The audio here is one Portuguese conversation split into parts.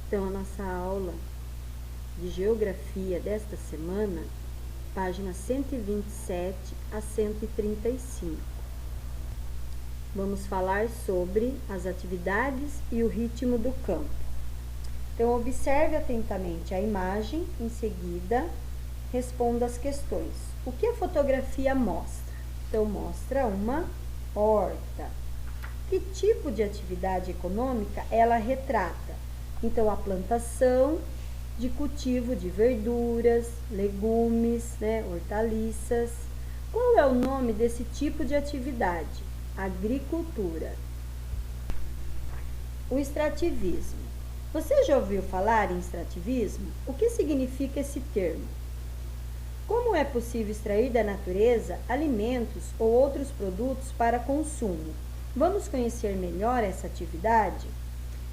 Então, a nossa aula de geografia desta semana, páginas 127 a 135. Vamos falar sobre as atividades e o ritmo do campo. Então, observe atentamente a imagem, em seguida, responda as questões. O que a fotografia mostra? Então, mostra uma horta. Que tipo de atividade econômica ela retrata? Então, a plantação de cultivo de verduras, legumes, hortaliças. Qual é o nome desse tipo de atividade? Agricultura. O extrativismo. Você já ouviu falar em extrativismo? O que significa esse termo? Como é possível extrair da natureza alimentos ou outros produtos para consumo? Vamos conhecer melhor essa atividade?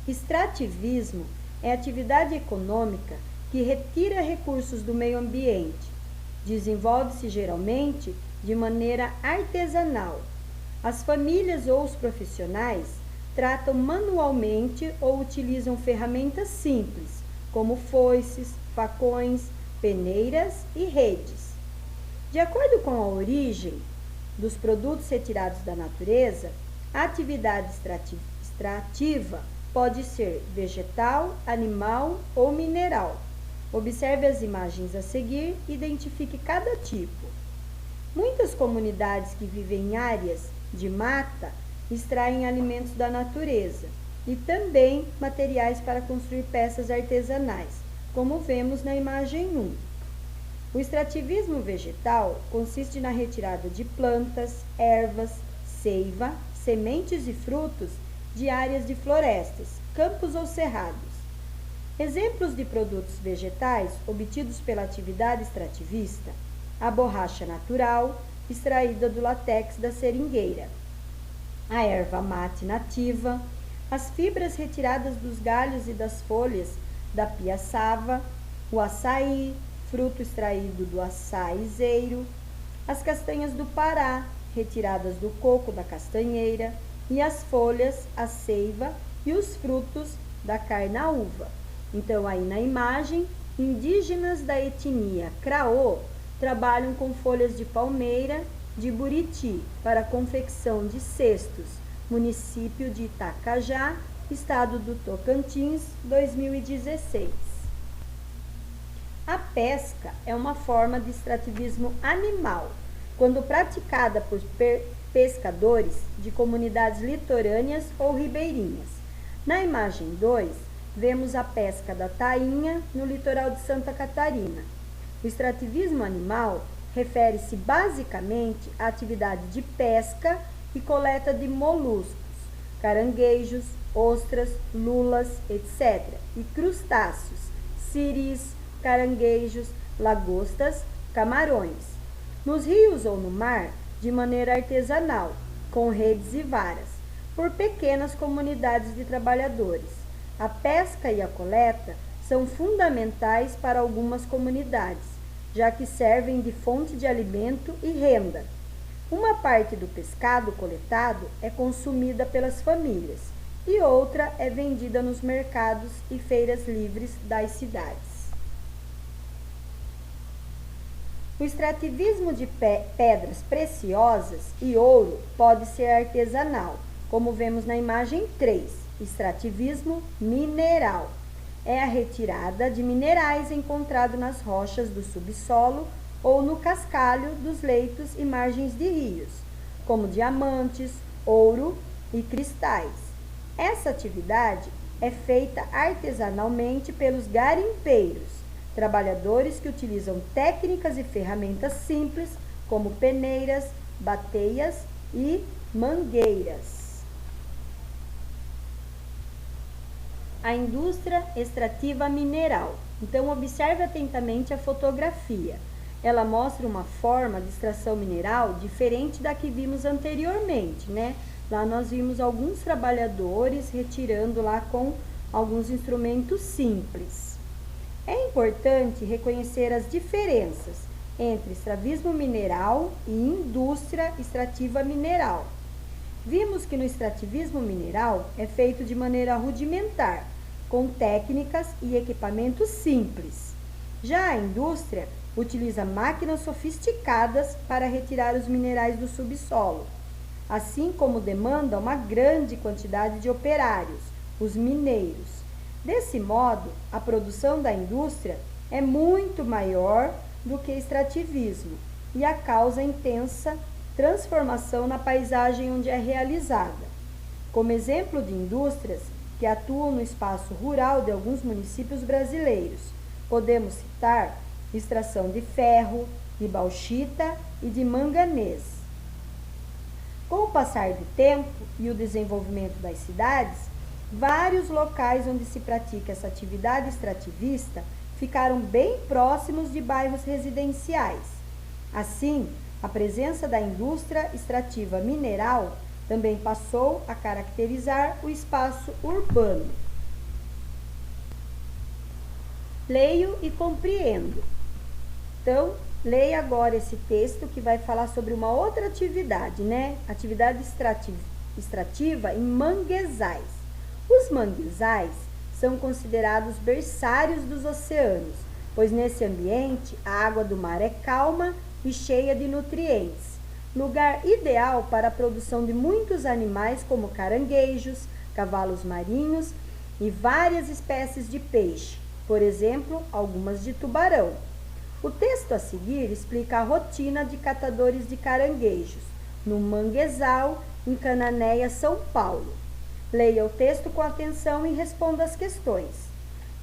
Extrativismo é atividade econômica que retira recursos do meio ambiente. Desenvolve-se geralmente de maneira artesanal. As famílias ou os profissionais tratam manualmente ou utilizam ferramentas simples, como foices, facões, peneiras e redes. De acordo com a origem dos produtos retirados da natureza, a atividade extrativa pode ser vegetal, animal ou mineral. Observe as imagens a seguir e identifique cada tipo. Muitas comunidades que vivem em áreas de mata extraem alimentos da natureza e também materiais para construir peças artesanais, como vemos na imagem 1. O extrativismo vegetal consiste na retirada de plantas, ervas, seiva, sementes e frutos de áreas de florestas, campos ou cerrados. Exemplos de produtos vegetais obtidos pela atividade extrativista: a borracha natural, extraída do látex da seringueira, a erva mate nativa, as fibras retiradas dos galhos e das folhas da piaçava, o açaí, fruto extraído do açaizeiro, as castanhas do Pará, retiradas do coco da castanheira, e as folhas, a seiva e os frutos da carnaúva. Então, aí na imagem, indígenas da etnia Craô trabalham com folhas de palmeira de Buriti para a confecção de cestos, município de Itacajá, estado do Tocantins, 2016. A pesca é uma forma de extrativismo animal, quando praticada por pescadores de comunidades litorâneas ou ribeirinhas. Na imagem 2, vemos a pesca da tainha no litoral de Santa Catarina. O extrativismo animal refere-se basicamente à atividade de pesca e coleta de moluscos, caranguejos, ostras, lulas, etc., e crustáceos, siris, caranguejos, lagostas, camarões. Nos rios ou no mar, de maneira artesanal, com redes e varas, por pequenas comunidades de trabalhadores. A pesca e a coleta são fundamentais para algumas comunidades, já que servem de fonte de alimento e renda. Uma parte do pescado coletado é consumida pelas famílias e outra é vendida nos mercados e feiras livres das cidades. O extrativismo de pedras preciosas e ouro pode ser artesanal, como vemos na imagem 3. Extrativismo mineral é a retirada de minerais encontrados nas rochas do subsolo ou no cascalho dos leitos e margens de rios, como diamantes, ouro e cristais. Essa atividade é feita artesanalmente pelos garimpeiros, trabalhadores que utilizam técnicas e ferramentas simples, como peneiras, bateias e mangueiras. A indústria extrativa mineral. Então, observe atentamente a fotografia. Ela mostra uma forma de extração mineral diferente da que vimos anteriormente, Lá nós vimos alguns trabalhadores retirando lá com alguns instrumentos simples. É importante reconhecer as diferenças entre extrativismo mineral e indústria extrativa mineral. Vimos que no extrativismo mineral é feito de maneira rudimentar, com técnicas e equipamentos simples. Já a indústria utiliza máquinas sofisticadas para retirar os minerais do subsolo, assim como demanda uma grande quantidade de operários, os mineiros. Desse modo, a produção da indústria é muito maior do que extrativismo e a causa intensa transformação na paisagem onde é realizada. Como exemplo de indústrias que atuam no espaço rural de alguns municípios brasileiros, podemos citar extração de ferro, de bauxita e de manganês. Com o passar do tempo e o desenvolvimento das cidades, vários locais onde se pratica essa atividade extrativista ficaram bem próximos de bairros residenciais. Assim, a presença da indústria extrativa mineral também passou a caracterizar o espaço urbano. Leio e compreendo. Então, leia agora esse texto que vai falar sobre uma outra atividade, né? Atividade extrativa em manguezais. Os manguezais são considerados berçários dos oceanos, pois nesse ambiente a água do mar é calma e cheia de nutrientes. Lugar ideal para a produção de muitos animais como caranguejos, cavalos marinhos e várias espécies de peixe, por exemplo, algumas de tubarão. O texto a seguir explica a rotina de catadores de caranguejos no manguezal em Cananéia, São Paulo. Leia o texto com atenção e responda as questões.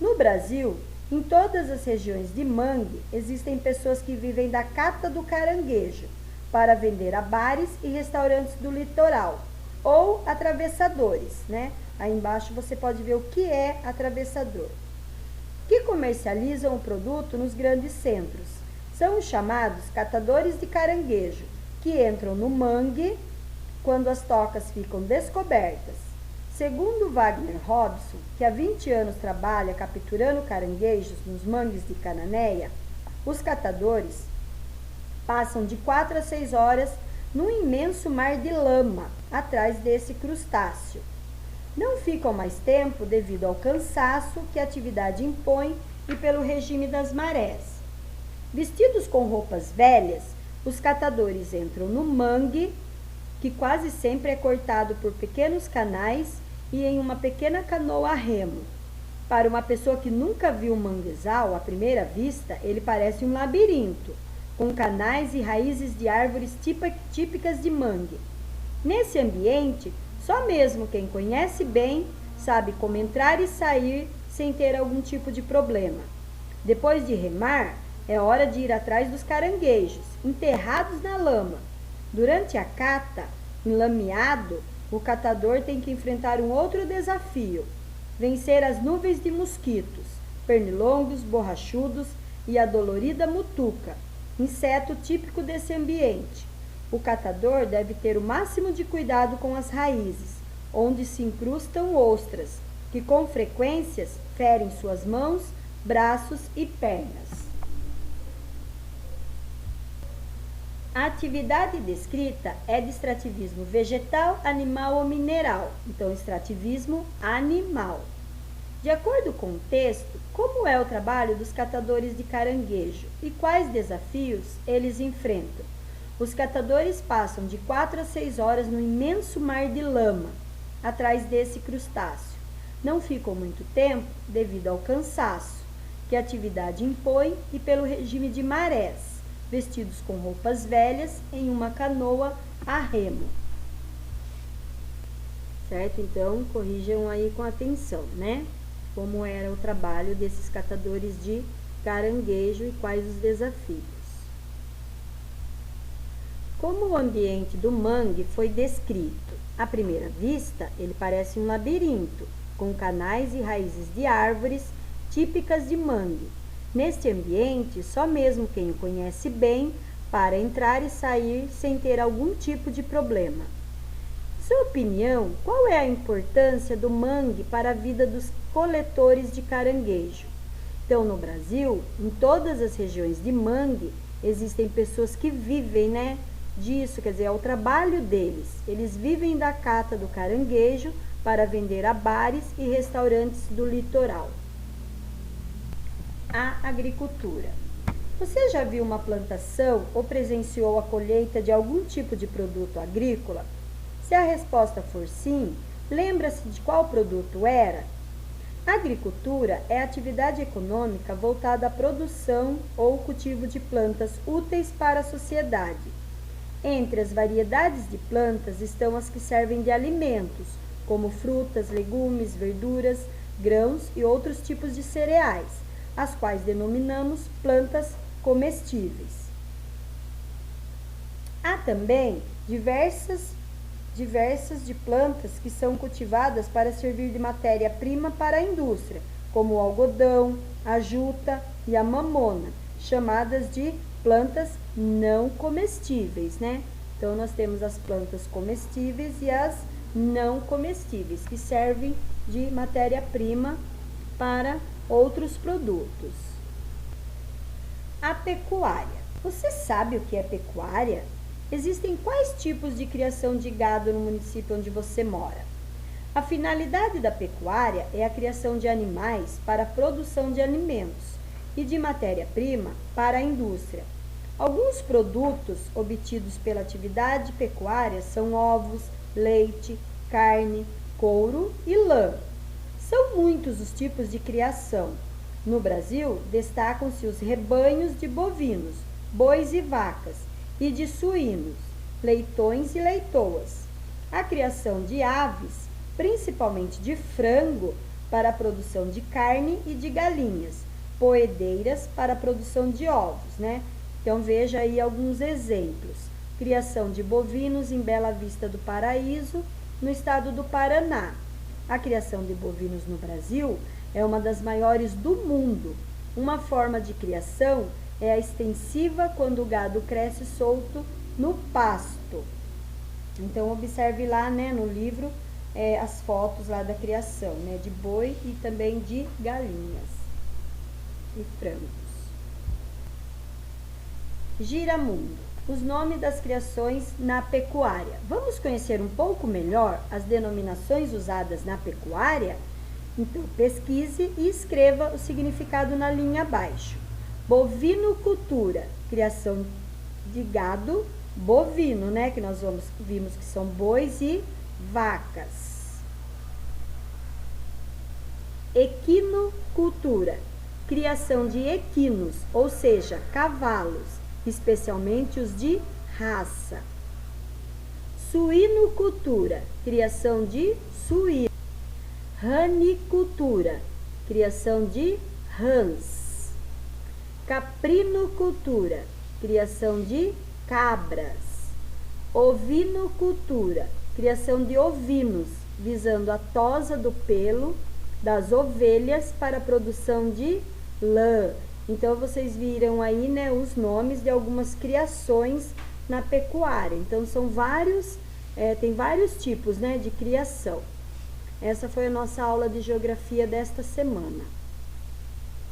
No Brasil, em todas as regiões de mangue, existem pessoas que vivem da cata do caranguejo para vender a bares e restaurantes do litoral, ou atravessadores, né? Aí embaixo você pode ver o que é atravessador, que comercializam o produto nos grandes centros. São os chamados catadores de caranguejo, que entram no mangue quando as tocas ficam descobertas. Segundo Wagner Robson, que há 20 anos trabalha capturando caranguejos nos mangues de Cananéia, os catadores passam de 4 a 6 horas num imenso mar de lama atrás desse crustáceo. Não ficam mais tempo devido ao cansaço que a atividade impõe e pelo regime das marés. Vestidos com roupas velhas, os catadores entram no mangue, que quase sempre é cortado por pequenos canais e em uma pequena canoa a remo. Para uma pessoa que nunca viu um manguezal, à primeira vista, ele parece um labirinto, com canais e raízes de árvores típicas de mangue. Nesse ambiente, só mesmo quem conhece bem sabe como entrar e sair sem ter algum tipo de problema. Depois de remar, é hora de ir atrás dos caranguejos, enterrados na lama. Durante a cata, enlameado, o catador tem que enfrentar um outro desafio: vencer as nuvens de mosquitos, pernilongos, borrachudos e a dolorida mutuca, inseto típico desse ambiente. O catador deve ter o máximo de cuidado com as raízes, onde se incrustam ostras, que com frequência ferem suas mãos, braços e pernas. A atividade descrita é de extrativismo vegetal, animal ou mineral, então extrativismo animal. De acordo com o texto, como é o trabalho dos catadores de caranguejo e quais desafios eles enfrentam? Os catadores passam de 4 a 6 horas no imenso mar de lama, atrás desse crustáceo. Não ficam muito tempo devido ao cansaço que a atividade impõe e pelo regime de marés, vestidos com roupas velhas em uma canoa a remo. Certo? Então, corrijam aí com atenção, né? Como era o trabalho desses catadores de caranguejo e quais os desafios. Como o ambiente do mangue foi descrito? À primeira vista, ele parece um labirinto, com canais e raízes de árvores típicas de mangue. Neste ambiente, só mesmo quem o conhece bem para entrar e sair sem ter algum tipo de problema. Em sua opinião, qual é a importância do mangue para a vida dos coletores de caranguejo? Então, no Brasil, em todas as regiões de mangue, existem pessoas que vivem, disso, quer dizer, é o trabalho deles. Eles vivem da cata do caranguejo para vender a bares e restaurantes do litoral. A agricultura. Você já viu uma plantação ou presenciou a colheita de algum tipo de produto agrícola? Se a resposta for sim, lembra-se de qual produto era? A agricultura é a atividade econômica voltada à produção ou cultivo de plantas úteis para a sociedade. Entre as variedades de plantas estão as que servem de alimentos, como frutas, legumes, verduras, grãos e outros tipos de cereais, as quais denominamos plantas comestíveis. Há também diversas de plantas que são cultivadas para servir de matéria-prima para a indústria, como o algodão, a juta e a mamona, chamadas de plantas não comestíveis, né? Então, nós temos as plantas comestíveis e as não comestíveis, que servem de matéria-prima para outros produtos. A pecuária. Você sabe o que é pecuária? Existem quais tipos de criação de gado no município onde você mora? A finalidade da pecuária é a criação de animais para a produção de alimentos e de matéria-prima para a indústria. Alguns produtos obtidos pela atividade pecuária são ovos, leite, carne, couro e lã. São muitos os tipos de criação. No Brasil, destacam-se os rebanhos de bovinos, bois e vacas, e de suínos, leitões e leitoas. A criação de aves, principalmente de frango, para a produção de carne e de galinhas, poedeiras para a produção de ovos, né? Então, veja aí alguns exemplos. Criação de bovinos em Bela Vista do Paraíso, no estado do Paraná. A criação de bovinos no Brasil é uma das maiores do mundo. Uma forma de criação é a extensiva, quando o gado cresce solto no pasto. Então, observe lá, né, no livro as fotos lá da criação, né, de boi e também de galinhas e frangos. Giramundo. Os nomes das criações na pecuária. Vamos conhecer um pouco melhor as denominações usadas na pecuária? Então, pesquise e escreva o significado na linha abaixo. Bovinocultura, criação de gado bovino, né? Que nós vimos que são bois e vacas. Equinocultura, criação de equinos, ou seja, cavalos, especialmente os de raça. Suinocultura, criação de suínos. Ranicultura, criação de rãs. Caprinocultura, criação de cabras. Ovinocultura, criação de ovinos, visando a tosa do pelo das ovelhas para a produção de lã. Então, vocês viram aí, né, os nomes de algumas criações na pecuária. Então, são vários, tem vários tipos, né, de criação. Essa foi a nossa aula de geografia desta semana.